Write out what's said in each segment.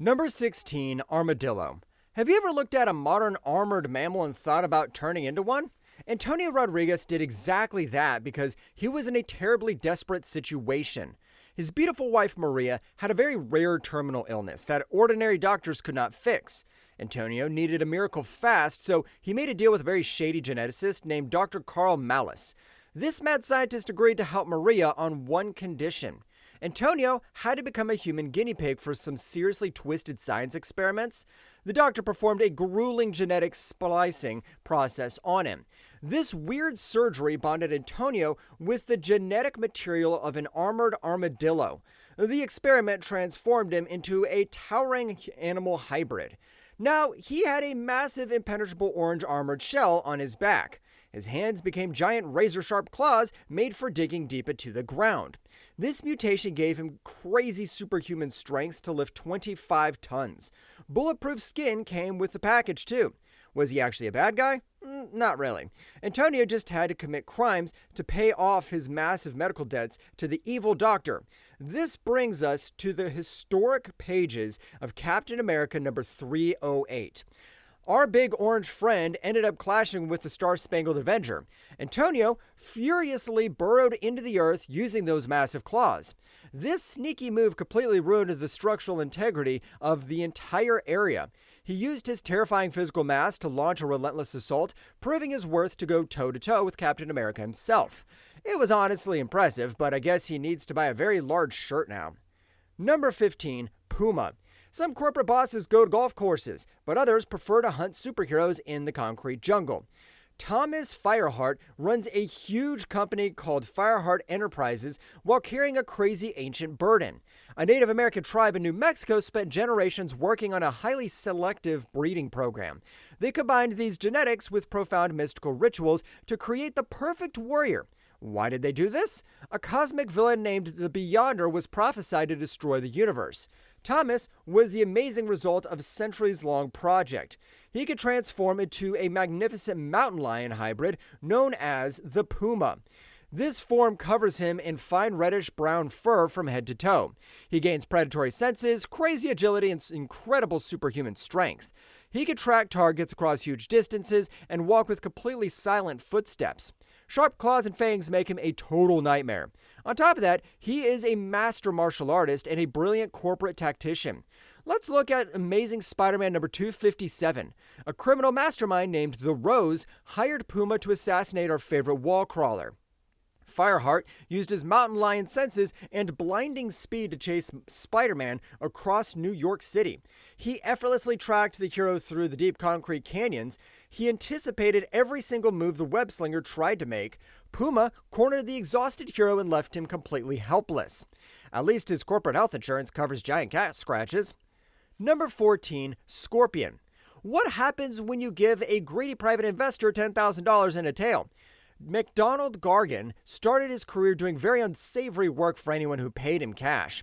Number 16, Armadillo. Have you ever looked at a modern armored mammal and thought about turning into one? Antonio Rodriguez did exactly that because he was in a terribly desperate situation. His beautiful wife Maria had a very rare terminal illness that ordinary doctors could not fix. Antonio needed a miracle fast, so he made a deal with a very shady geneticist named Dr. Carl Malus. This mad scientist agreed to help Maria on one condition. Antonio had to become a human guinea pig for some seriously twisted science experiments. The doctor performed a grueling genetic splicing process on him. This weird surgery bonded Antonio with the genetic material of an armored armadillo. The experiment transformed him into a towering animal hybrid. Now, he had a massive impenetrable orange armored shell on his back. His hands became giant razor-sharp claws made for digging deep into the ground. This mutation gave him crazy superhuman strength to lift 25 tons. Bulletproof skin came with the package too. Was he actually a bad guy? Not really. Antonio just had to commit crimes to pay off his massive medical debts to the evil doctor. This brings us to the historic pages of Captain America number 308. Our big orange friend ended up clashing with the Star-Spangled Avenger. Antonio furiously burrowed into the earth using those massive claws. This sneaky move completely ruined the structural integrity of the entire area. He used his terrifying physical mass to launch a relentless assault, proving his worth to go toe-to-toe with Captain America himself. It was honestly impressive, but I guess he needs to buy a very large shirt now. Number 15, Puma. Some corporate bosses go to golf courses, but others prefer to hunt superheroes in the concrete jungle. Thomas Fireheart runs a huge company called Fireheart Enterprises while carrying a crazy ancient burden. A Native American tribe in New Mexico spent generations working on a highly selective breeding program. They combined these genetics with profound mystical rituals to create the perfect warrior. Why did they do this? A cosmic villain named the Beyonder was prophesied to destroy the universe. Thomas was the amazing result of a centuries-long project. He could transform into a magnificent mountain lion hybrid known as the Puma. This form covers him in fine reddish-brown fur from head to toe. He gains predatory senses, crazy agility, and incredible superhuman strength. He could track targets across huge distances and walk with completely silent footsteps. Sharp claws and fangs make him a total nightmare. On top of that, he is a master martial artist and a brilliant corporate tactician. Let's look at Amazing Spider-Man number 257. A criminal mastermind named The Rose hired Puma to assassinate our favorite wall crawler. Fireheart used his mountain lion senses and blinding speed to chase Spider-Man across New York City. He effortlessly tracked the hero through the deep concrete canyons. He anticipated every single move the web-slinger tried to make. Puma cornered the exhausted hero and left him completely helpless. At least his corporate health insurance covers giant cat scratches. Number 14, Scorpion. What happens when you give a greedy private investor $10,000 in a tail? MacDonald Gargan started his career doing very unsavory work for anyone who paid him cash.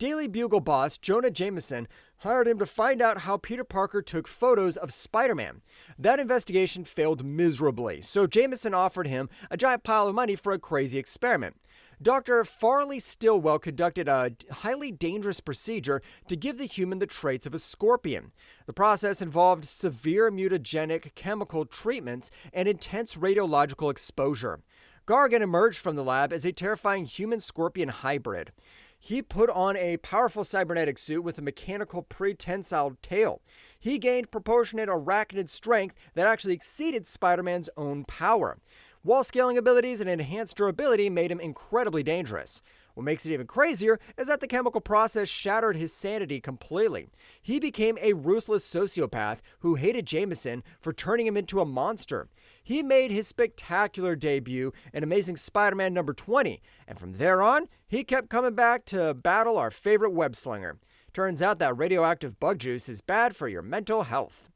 Daily Bugle boss Jonah Jameson hired him to find out how Peter Parker took photos of Spider-Man. That investigation failed miserably, so Jameson offered him a giant pile of money for a crazy experiment. Dr. Farley Stillwell conducted a highly dangerous procedure to give the human the traits of a scorpion. The process involved severe mutagenic chemical treatments and intense radiological exposure. Gargan emerged from the lab as a terrifying human-scorpion hybrid. He put on a powerful cybernetic suit with a mechanical pre-tensile tail. He gained proportionate arachnid strength that actually exceeded Spider-Man's own power. Wall-scaling abilities and enhanced durability made him incredibly dangerous. What makes it even crazier is that the chemical process shattered his sanity completely. He became a ruthless sociopath who hated Jameson for turning him into a monster. He made his spectacular debut in Amazing Spider-Man number 20, and from there on, he kept coming back to battle our favorite web-slinger. Turns out that radioactive bug juice is bad for your mental health.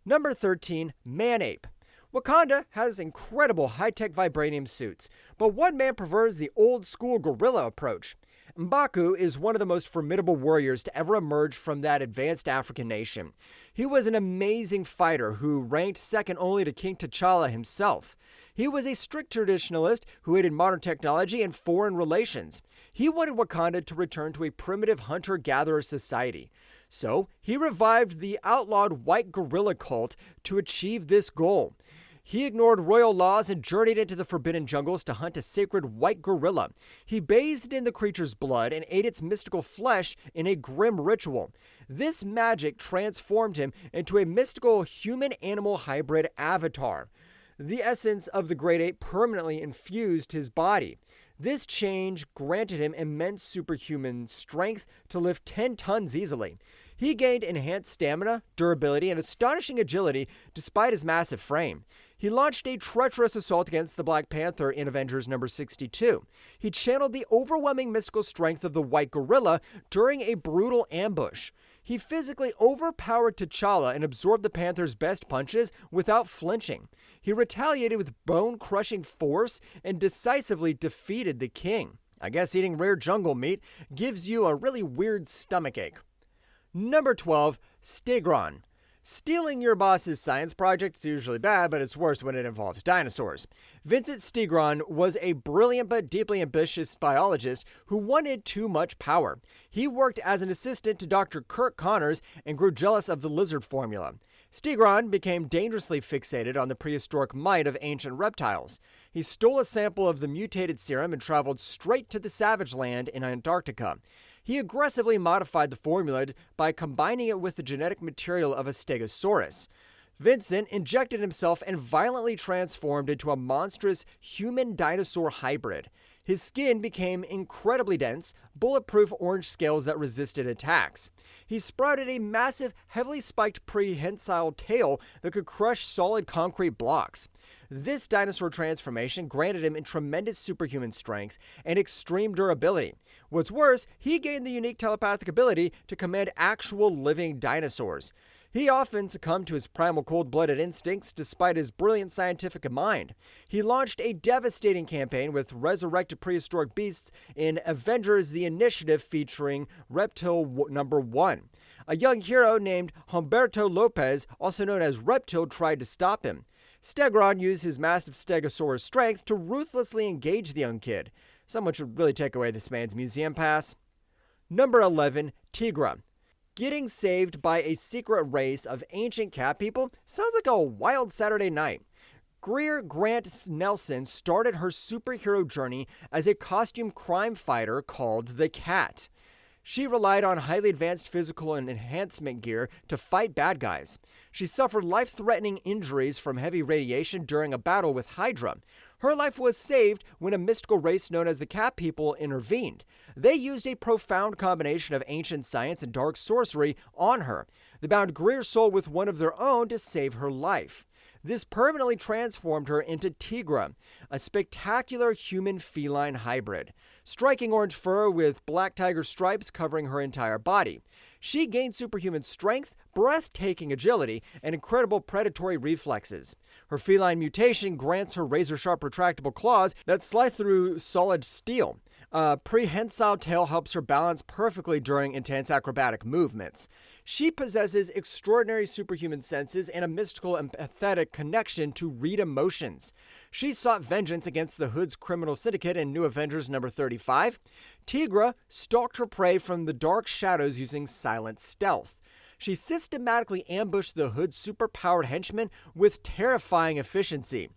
Number 13, Man-Ape. Wakanda has incredible high-tech vibranium suits, but one man prefers the old-school guerrilla approach. M'Baku is one of the most formidable warriors to ever emerge from that advanced African nation. He was an amazing fighter who ranked second only to King T'Challa himself. He was a strict traditionalist who hated modern technology and foreign relations. He wanted Wakanda to return to a primitive hunter-gatherer society. So, he revived the outlawed white gorilla cult to achieve this goal. He ignored royal laws and journeyed into the forbidden jungles to hunt a sacred white gorilla. He bathed in the creature's blood and ate its mystical flesh in a grim ritual. This magic transformed him into a mystical human-animal hybrid avatar. The essence of the great ape permanently infused his body. This change granted him immense superhuman strength to lift 10 tons easily. He gained enhanced stamina, durability, and astonishing agility despite his massive frame. He launched a treacherous assault against the Black Panther in Avengers number 62. He channeled the overwhelming mystical strength of the white gorilla during a brutal ambush. He physically overpowered T'Challa and absorbed the Panther's best punches without flinching. He retaliated with bone-crushing force and decisively defeated the king. I guess eating rare jungle meat gives you a really weird stomachache. Number 12, Stegron. Stealing your boss's science project is usually bad, but it's worse when it involves dinosaurs. Vincent Stegron was a brilliant but deeply ambitious biologist who wanted too much power. He worked as an assistant to Dr. Kirk Connors and grew jealous of the lizard formula. Stegron became dangerously fixated on the prehistoric might of ancient reptiles. He stole a sample of the mutated serum and traveled straight to the savage land in Antarctica. He aggressively modified the formula by combining it with the genetic material of a stegosaurus. Vincent injected himself and violently transformed into a monstrous human-dinosaur hybrid. His skin became incredibly dense, bulletproof orange scales that resisted attacks. He sprouted a massive, heavily spiked prehensile tail that could crush solid concrete blocks. This dinosaur transformation granted him tremendous superhuman strength and extreme durability. What's worse, he gained the unique telepathic ability to command actual living dinosaurs. He often succumbed to his primal cold-blooded instincts despite his brilliant scientific mind. He launched a devastating campaign with resurrected prehistoric beasts in Avengers the Initiative featuring Reptil number 1. A young hero named Humberto Lopez, also known as Reptil, tried to stop him. Stegron used his massive stegosaurus strength to ruthlessly engage the young kid. Someone should really take away this man's museum pass. Number 11, Tigra. Getting saved by a secret race of ancient cat people sounds like a wild Saturday night. Greer Grant Nelson started her superhero journey as a costume crime fighter called the Cat. She relied on highly advanced physical and enhancement gear to fight bad guys. She suffered life-threatening injuries from heavy radiation during a battle with Hydra. Her life was saved when a mystical race known as the Cat People intervened. They used a profound combination of ancient science and dark sorcery on her. They bound Greer's soul with one of their own to save her life. This permanently transformed her into Tigra, a spectacular human-feline hybrid. Striking orange fur with black tiger stripes covering her entire body. She gained superhuman strength, breathtaking agility, and incredible predatory reflexes. Her feline mutation grants her razor-sharp retractable claws that slice through solid steel. A prehensile tail helps her balance perfectly during intense acrobatic movements. She possesses extraordinary superhuman senses and a mystical empathetic connection to read emotions. She sought vengeance against the Hood's criminal syndicate in New Avengers number 35. Tigra stalked her prey from the dark shadows using silent stealth. She systematically ambushed the Hood's superpowered henchmen with terrifying efficiency.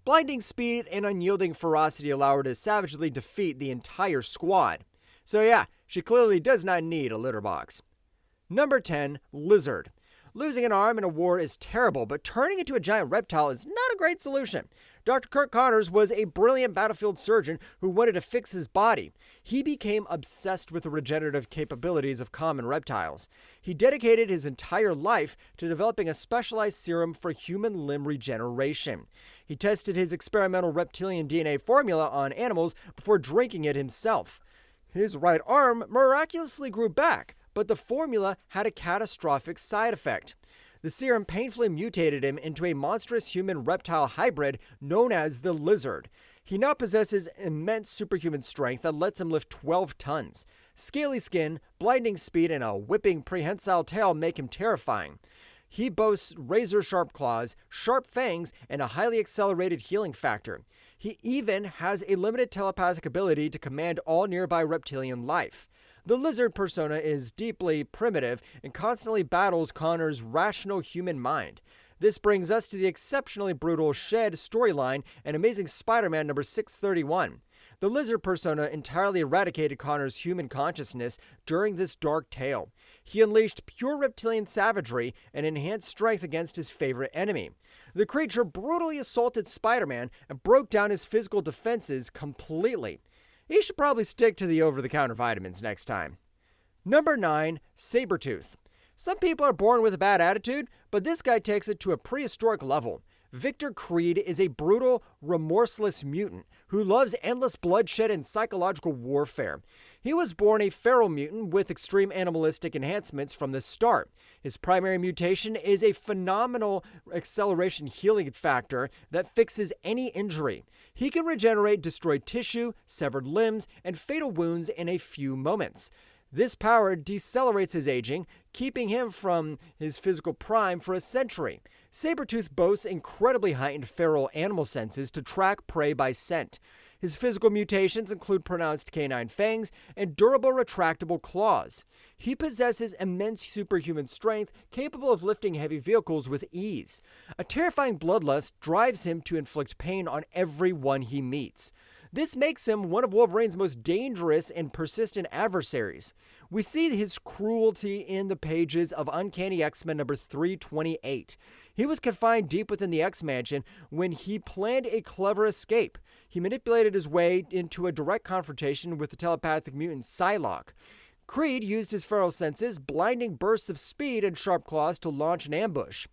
Blinding speed and unyielding ferocity allow her to savagely defeat the entire squad. So yeah, she clearly does not need a litter box. Number 10, Lizard. Losing an arm in a war is terrible, but turning into a giant reptile is not a great solution. Dr. Kirk Connors was a brilliant battlefield surgeon who wanted to fix his body. He became obsessed with the regenerative capabilities of common reptiles. He dedicated his entire life to developing a specialized serum for human limb regeneration. He tested his experimental reptilian DNA formula on animals before drinking it himself. His right arm miraculously grew back, but the formula had a catastrophic side effect. The serum painfully mutated him into a monstrous human-reptile hybrid known as the Lizard. He now possesses immense superhuman strength that lets him lift 12 tons. Scaly skin, blinding speed, and a whipping prehensile tail make him terrifying. He boasts razor-sharp claws, sharp fangs, and a highly accelerated healing factor. He even has a limited telepathic ability to command all nearby reptilian life. The lizard persona is deeply primitive and constantly battles Connor's rational human mind. This brings us to the exceptionally brutal Shed storyline and Amazing Spider-Man number 631. The lizard persona entirely eradicated Connor's human consciousness during this dark tale. He unleashed pure reptilian savagery and enhanced strength against his favorite enemy. The creature brutally assaulted Spider-Man and broke down his physical defenses completely. He should probably stick to the over-the-counter vitamins next time. Number 9, Sabretooth. Some people are born with a bad attitude, but this guy takes it to a prehistoric level. Victor Creed is a brutal, remorseless mutant who loves endless bloodshed and psychological warfare. He was born a feral mutant with extreme animalistic enhancements from the start. His primary mutation is a phenomenal acceleration healing factor that fixes any injury. He can regenerate destroyed tissue, severed limbs, and fatal wounds in a few moments. This power decelerates his aging, keeping him from his physical prime for a century. Sabretooth boasts incredibly heightened feral animal senses to track prey by scent. His physical mutations include pronounced canine fangs and durable retractable claws. He possesses immense superhuman strength, capable of lifting heavy vehicles with ease. A terrifying bloodlust drives him to inflict pain on everyone he meets. This makes him one of Wolverine's most dangerous and persistent adversaries. We see his cruelty in the pages of Uncanny X-Men number 328. He was confined deep within the X-Mansion when he planned a clever escape. He manipulated his way into a direct confrontation with the telepathic mutant Psylocke. Creed used his feral senses, blinding bursts of speed, and sharp claws to launch an ambush.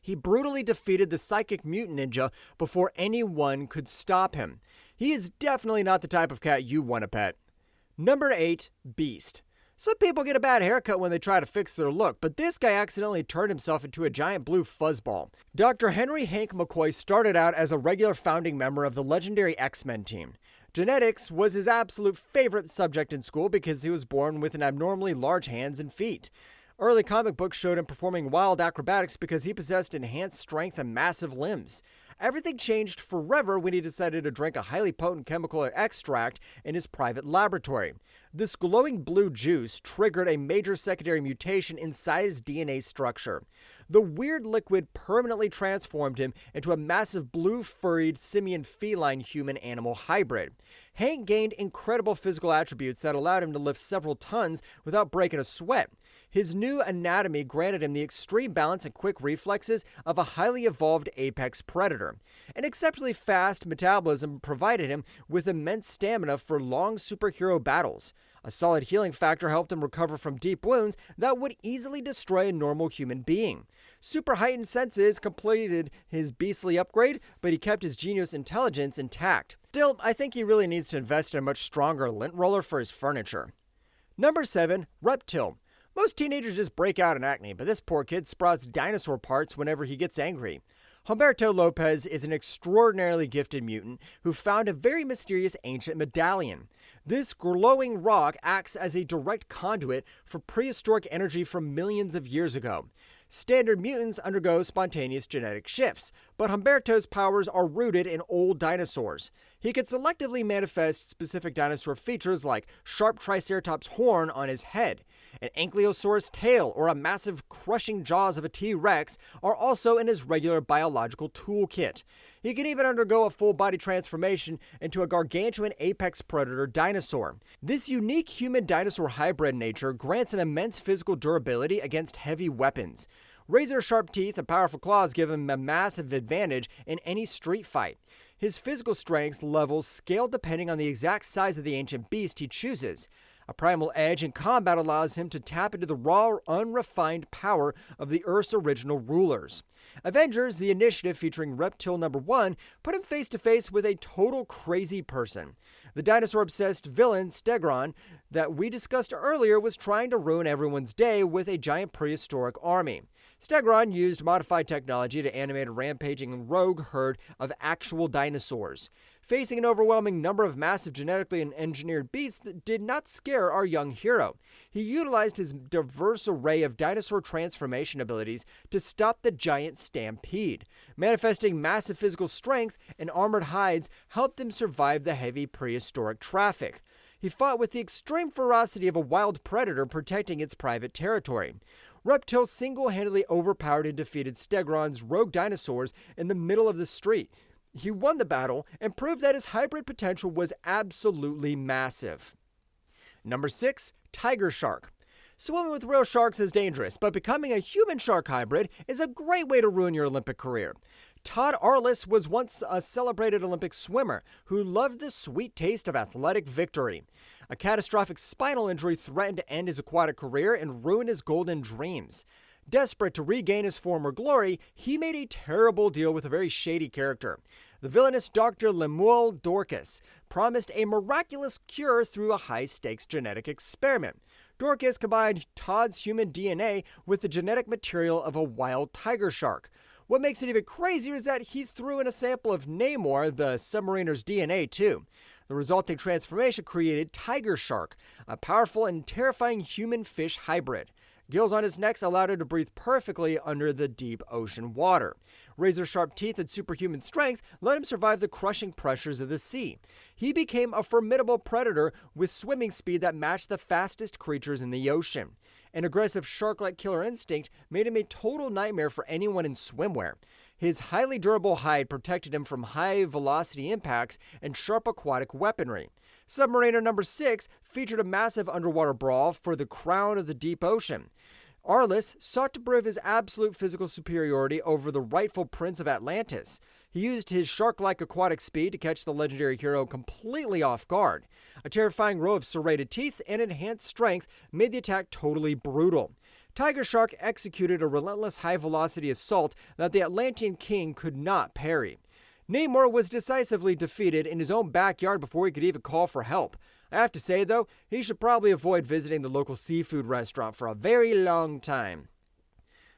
He brutally defeated the psychic mutant ninja before anyone could stop him. He is definitely not the type of cat you want to pet. Number 8, Beast. Some people get a bad haircut when they try to fix their look, but this guy accidentally turned himself into a giant blue fuzzball. Dr. Henry Hank McCoy started out as a regular founding member of the legendary X-Men team. Genetics was his absolute favorite subject in school because he was born with an abnormally large hands and feet. Early comic books showed him performing wild acrobatics because he possessed enhanced strength and massive limbs. Everything changed forever when he decided to drink a highly potent chemical extract in his private laboratory. This glowing blue juice triggered a major secondary mutation inside his DNA structure. The weird liquid permanently transformed him into a massive blue-furried simian-feline human-animal hybrid. Hank gained incredible physical attributes that allowed him to lift several tons without breaking a sweat. His new anatomy granted him the extreme balance and quick reflexes of a highly evolved apex predator. An exceptionally fast metabolism provided him with immense stamina for long superhero battles. A solid healing factor helped him recover from deep wounds that would easily destroy a normal human being. Super heightened senses completed his beastly upgrade, but he kept his genius intelligence intact. Still, I think he really needs to invest in a much stronger lint roller for his furniture. Number 7, Reptil. Most teenagers just break out in acne, but this poor kid sprouts dinosaur parts whenever he gets angry. Humberto Lopez is an extraordinarily gifted mutant who found a very mysterious ancient medallion. This glowing rock acts as a direct conduit for prehistoric energy from millions of years ago. Standard mutants undergo spontaneous genetic shifts, but Humberto's powers are rooted in old dinosaurs. He can selectively manifest specific dinosaur features like sharp triceratops horn on his head. An ankylosaurus tail or a massive crushing jaws of a T-Rex are also in his regular biological toolkit. He can even undergo a full-body transformation into a gargantuan apex predator dinosaur. This unique human-dinosaur hybrid nature grants him immense physical durability against heavy weapons. Razor-sharp teeth and powerful claws give him a massive advantage in any street fight. His physical strength levels scale depending on the exact size of the ancient beast he chooses. A primal edge in combat allows him to tap into the raw, unrefined power of the Earth's original rulers. Avengers, the initiative featuring Reptil number 1, put him face to face with a total crazy person. The dinosaur-obsessed villain, Stegron, that we discussed earlier, was trying to ruin everyone's day with a giant prehistoric army. Stegron used modified technology to animate a rampaging rogue herd of actual dinosaurs. Facing an overwhelming number of massive genetically engineered beasts that did not scare our young hero. He utilized his diverse array of dinosaur transformation abilities to stop the giant stampede. Manifesting massive physical strength and armored hides helped him survive the heavy prehistoric traffic. He fought with the extreme ferocity of a wild predator protecting its private territory. Reptil single-handedly overpowered and defeated Stegron's rogue dinosaurs in the middle of the street. He won the battle and proved that his hybrid potential was absolutely massive. Number 6, Tiger Shark. Swimming with real sharks is dangerous, but becoming a human-shark hybrid is a great way to ruin your Olympic career. Todd Arliss was once a celebrated Olympic swimmer who loved the sweet taste of athletic victory. A catastrophic spinal injury threatened to end his aquatic career and ruin his golden dreams. Desperate to regain his former glory, he made a terrible deal with a very shady character. The villainous Dr. Lemuel Dorcas promised a miraculous cure through a high-stakes genetic experiment. Dorcas combined Todd's human DNA with the genetic material of a wild tiger shark. What makes it even crazier is that he threw in a sample of Namor, the submariner's DNA, too. The resulting transformation created Tiger Shark, a powerful and terrifying human-fish hybrid. Gills on his neck allowed him to breathe perfectly under the deep ocean water. Razor-sharp teeth and superhuman strength let him survive the crushing pressures of the sea. He became a formidable predator with swimming speed that matched the fastest creatures in the ocean. An aggressive shark-like killer instinct made him a total nightmare for anyone in swimwear. His highly durable hide protected him from high-velocity impacts and sharp aquatic weaponry. Submariner number 6 featured a massive underwater brawl for the crown of the deep ocean. Arliss sought to prove his absolute physical superiority over the rightful Prince of Atlantis. He used his shark-like aquatic speed to catch the legendary hero completely off guard. A terrifying row of serrated teeth and enhanced strength made the attack totally brutal. Tiger Shark executed a relentless high-velocity assault that the Atlantean king could not parry. Namor was decisively defeated in his own backyard before he could even call for help. I have to say, though, he should probably avoid visiting the local seafood restaurant for a very long time.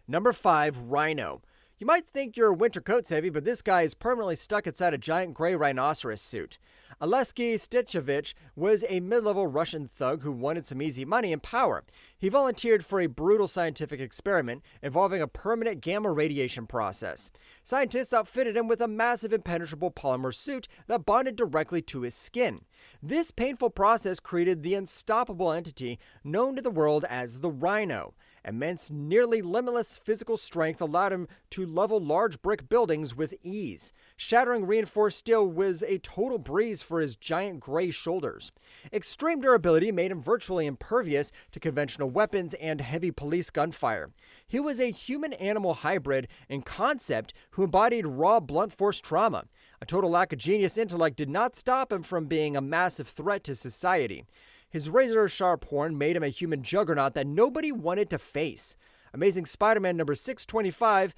Number 5, Rhino. You might think you're winter coat savvy, but this guy is permanently stuck inside a giant gray rhinoceros suit. Alesky Stichovich was a mid-level Russian thug who wanted some easy money and power. He volunteered for a brutal scientific experiment involving a permanent gamma radiation process. Scientists outfitted him with a massive impenetrable polymer suit that bonded directly to his skin. This painful process created the unstoppable entity known to the world as the Rhino. Immense, nearly limitless physical strength allowed him to level large brick buildings with ease. Shattering reinforced steel was a total breeze for his giant gray shoulders. Extreme durability made him virtually impervious to conventional weapons and heavy police gunfire. He was a human-animal hybrid in concept who embodied raw blunt force trauma. A total lack of genius intellect did not stop him from being a massive threat to society. His razor-sharp horn made him a human juggernaut that nobody wanted to face. Amazing Spider-Man number 625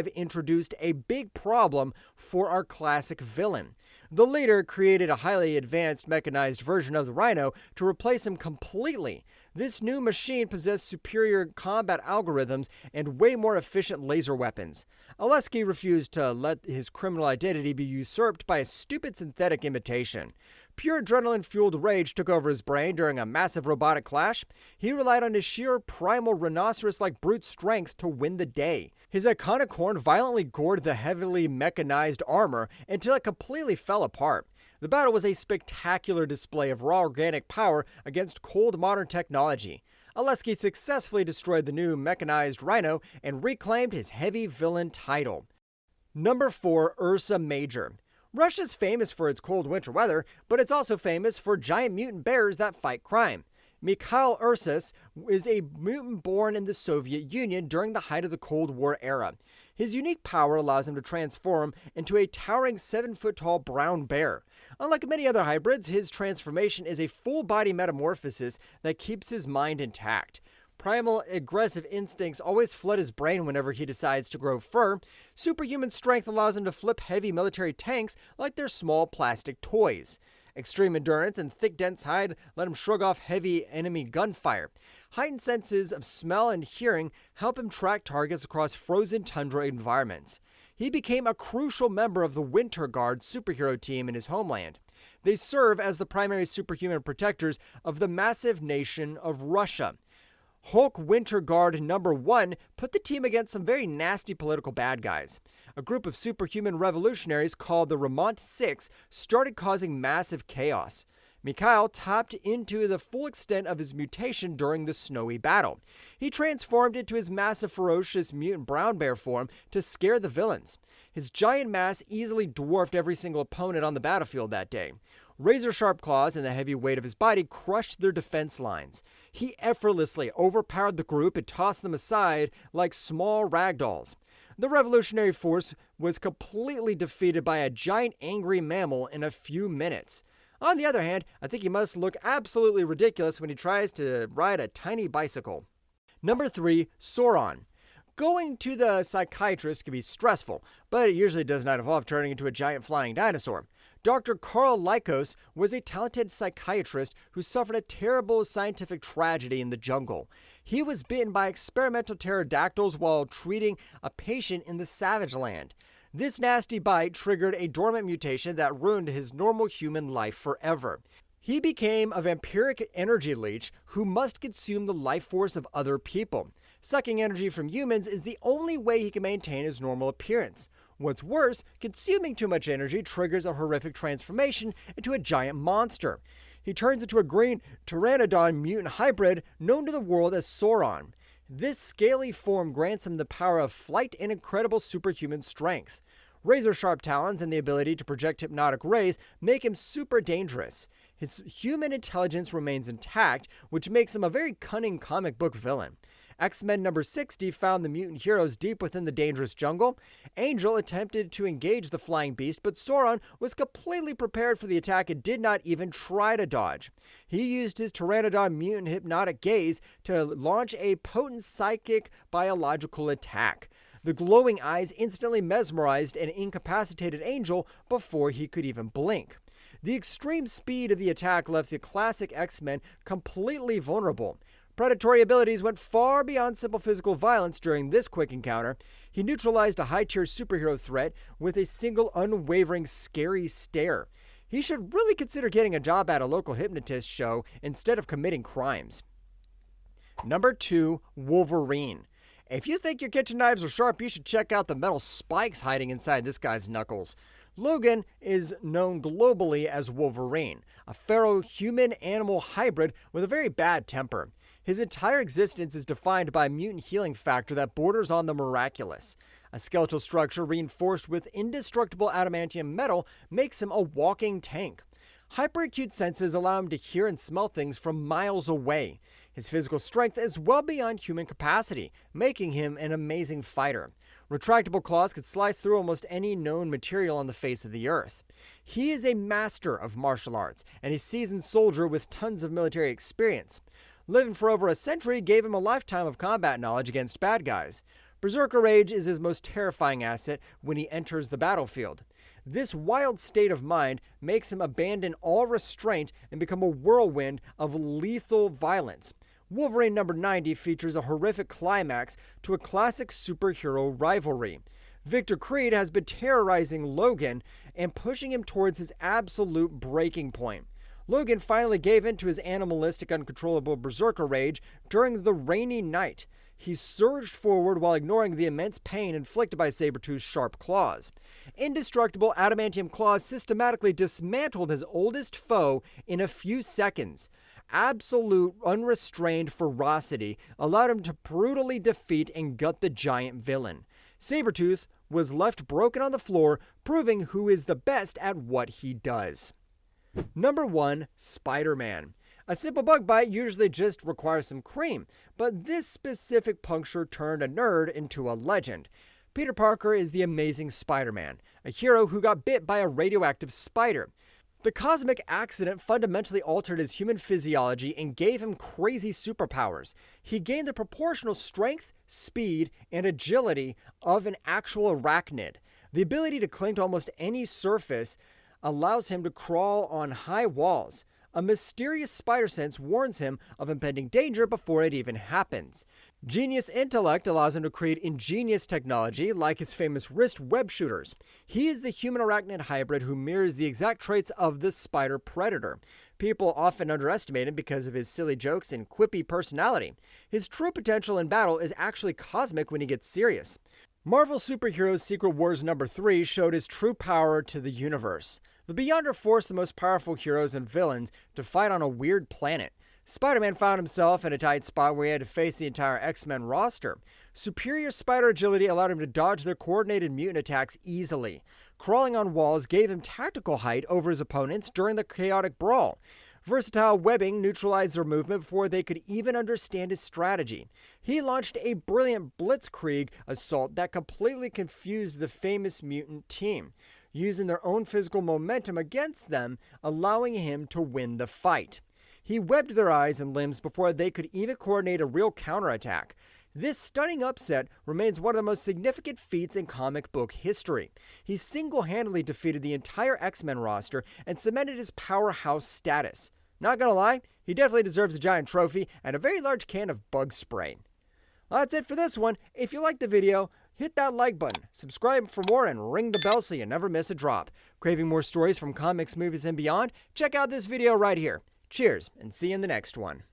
introduced a big problem for our classic villain. The leader created a highly advanced mechanized version of the Rhino to replace him completely. This new machine possessed superior combat algorithms and way more efficient laser weapons. Alesky refused to let his criminal identity be usurped by a stupid synthetic imitation. Pure adrenaline-fueled rage took over his brain during a massive robotic clash. He relied on his sheer primal rhinoceros-like brute strength to win the day. His iconic horn violently gored the heavily mechanized armor until it completely fell apart. The battle was a spectacular display of raw organic power against cold modern technology. Alesky successfully destroyed the new mechanized Rhino and reclaimed his heavy villain title. Number 4, Ursa Major. Russia's famous for its cold winter weather, but it's also famous for giant mutant bears that fight crime. Mikhail Ursus is a mutant born in the Soviet Union during the height of the Cold War era. His unique power allows him to transform into a towering 7-foot-tall brown bear. Unlike many other hybrids, his transformation is a full-body metamorphosis that keeps his mind intact. Primal aggressive instincts always flood his brain whenever he decides to grow fur. Superhuman strength allows him to flip heavy military tanks like they're small plastic toys. Extreme endurance and thick, dense hide let him shrug off heavy enemy gunfire. Heightened senses of smell and hearing help him track targets across frozen tundra environments. he became a crucial member of the Winter Guard superhero team in his homeland. They serve as the primary superhuman protectors of the massive nation of Russia. Hulk Winter Guard number 1 put the team against some very nasty political bad guys. A group of superhuman revolutionaries called the Remont 6 started causing massive chaos. Mikhail tapped into the full extent of his mutation during the snowy battle. He transformed into his massive ferocious mutant brown bear form to scare the villains. His giant mass easily dwarfed every single opponent on the battlefield that day. Razor-sharp claws and the heavy weight of his body crushed their defense lines. He effortlessly overpowered the group and tossed them aside like small ragdolls. The revolutionary force was completely defeated by a giant angry mammal in a few minutes. On the other hand, I think he must look absolutely ridiculous when he tries to ride a tiny bicycle. Number 3, Sauron. Going to the psychiatrist can be stressful, but it usually does not involve turning into a giant flying dinosaur. Dr. Karl Lykos was a talented psychiatrist who suffered a terrible scientific tragedy in the jungle. He was bitten by experimental pterodactyls while treating a patient in the Savage Land. This nasty bite triggered a dormant mutation that ruined his normal human life forever. He became a vampiric energy leech who must consume the life force of other people. Sucking energy from humans is the only way he can maintain his normal appearance. What's worse, consuming too much energy triggers a horrific transformation into a giant monster. He turns into a green pteranodon mutant hybrid known to the world as Sauron. This scaly form grants him the power of flight and incredible superhuman strength. Razor-sharp talons and the ability to project hypnotic rays make him super dangerous. His human intelligence remains intact, which makes him a very cunning comic book villain. X-Men number 60 found the mutant heroes deep within the dangerous jungle. Angel attempted to engage the flying beast, but Sauron was completely prepared for the attack and did not even try to dodge. He used his Pteranodon mutant hypnotic gaze to launch a potent psychic biological attack. The glowing eyes instantly mesmerized and incapacitated Angel before he could even blink. The extreme speed of the attack left the classic X-Men completely vulnerable. Predatory abilities went far beyond simple physical violence during this quick encounter. He neutralized a high-tier superhero threat with a single unwavering scary stare. He should really consider getting a job at a local hypnotist show instead of committing crimes. Number 2, Wolverine. If you think your kitchen knives are sharp, you should check out the metal spikes hiding inside this guy's knuckles. Logan is known globally as Wolverine, a feral human-animal hybrid with a very bad temper. His entire existence is defined by a mutant healing factor that borders on the miraculous. A skeletal structure reinforced with indestructible adamantium metal makes him a walking tank. Hyperacute senses allow him to hear and smell things from miles away. His physical strength is well beyond human capacity, making him an amazing fighter. Retractable claws could slice through almost any known material on the face of the earth. He is a master of martial arts and a seasoned soldier with tons of military experience. Living for over a century gave him a lifetime of combat knowledge against bad guys. Berserker Rage is his most terrifying asset when he enters the battlefield. This wild state of mind makes him abandon all restraint and become a whirlwind of lethal violence. Wolverine number 90 features a horrific climax to a classic superhero rivalry. Victor Creed has been terrorizing Logan and pushing him towards his absolute breaking point. Logan finally gave in to his animalistic, uncontrollable berserker rage during the rainy night. He surged forward while ignoring the immense pain inflicted by Sabretooth's sharp claws. Indestructible adamantium claws systematically dismantled his oldest foe in a few seconds. Absolute, unrestrained ferocity allowed him to brutally defeat and gut the giant villain. Sabretooth was left broken on the floor, proving who is the best at what he does. Number 1, Spider-Man. A simple bug bite usually just requires some cream, but this specific puncture turned a nerd into a legend. Peter Parker is the amazing Spider-Man, a hero who got bit by a radioactive spider. The cosmic accident fundamentally altered his human physiology and gave him crazy superpowers. He gained the proportional strength, speed, and agility of an actual arachnid. The ability to cling to almost any surface allows him to crawl on high walls. A mysterious spider sense warns him of impending danger before it even happens. Genius intellect allows him to create ingenious technology like his famous wrist web shooters. He is the human-arachnid hybrid who mirrors the exact traits of the spider predator. People often underestimate him because of his silly jokes and quippy personality. His true potential in battle is actually cosmic when he gets serious. Marvel Superheroes Secret Wars #3 showed his true power to the universe. The Beyonder forced the most powerful heroes and villains to fight on a weird planet. Spider-Man found himself in a tight spot where he had to face the entire X-Men roster. Superior spider agility allowed him to dodge their coordinated mutant attacks easily. Crawling on walls gave him tactical height over his opponents during the chaotic brawl. Versatile webbing neutralized their movement before they could even understand his strategy. He launched a brilliant blitzkrieg assault that completely confused the famous mutant team, using their own physical momentum against them, allowing him to win the fight. He webbed their eyes and limbs before they could even coordinate a real counterattack. This stunning upset remains one of the most significant feats in comic book history. He single-handedly defeated the entire X-Men roster and cemented his powerhouse status. Not gonna lie, he definitely deserves a giant trophy and a very large can of bug spray. Well, that's it for this one. If you liked the video, hit that like button, subscribe for more, and ring the bell so you never miss a drop. Craving more stories from comics, movies, and beyond? Check out this video right here. Cheers, and see you in the next one.